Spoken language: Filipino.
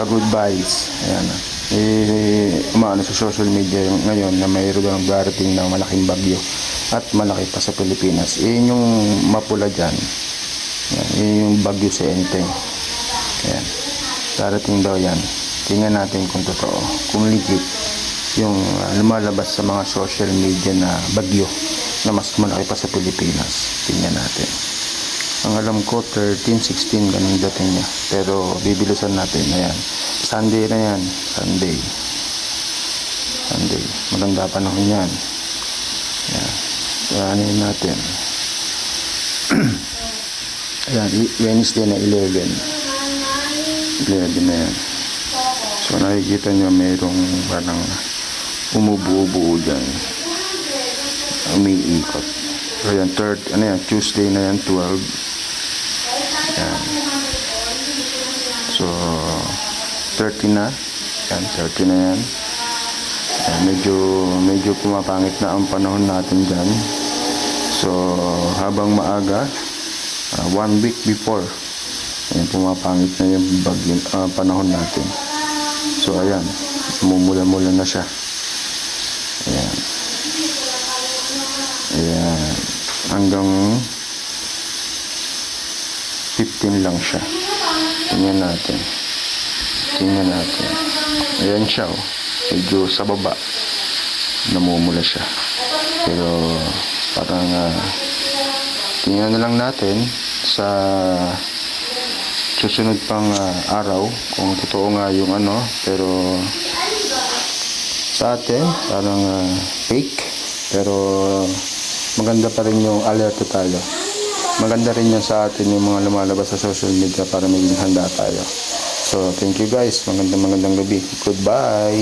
ka-good vibes. Ayan. Umaano sa social media ngayon na mayroon ng darating ng malaking bagyo at malaki pa sa Pilipinas. Yung mapula dyan. Ayan. Yung bagyo sa Enteng. Ayan. Darating daw yan. Tingnan natin kung totoo. Kung legit yung lumalabas sa mga social media na bagyo na mas malaki pa sa Pilipinas. Tingnan natin. Ang alam ko 13, 16 ganun dating niya. Pero bibilisan natin. Ayan. Sunday na yan. Sunday. Maganda panahon yan. Ayan. So, anin natin. Ayan. Wednesday na 11 na yan. So nakikita nyo mayroong parang umubuo-buo dyan. Umiikot. So yan, Tuesday na yan, 12. Yan. So, 30 na. Yan, 30 na yan. Yan, medyo pumapangit na ang panahon natin dyan. So, habang maaga, 1 week before, yan, pumapangit na yung panahon natin. So, ayan, mumula-mula na siya. Ayan. Ayan. Hanggang 15 lang siya. Tingnan natin. Ayan siya, oh. Medyo sa baba. Namumula siya. Pero, parang, tingnan na lang natin sa susunod pang araw kung totoo nga yung pero sa atin parang fake, pero maganda pa rin yung alerto tayo. Maganda rin yan sa atin yung mga lumalabas sa social media para maging handa tayo. So thank you guys, magandang gabi, goodbye.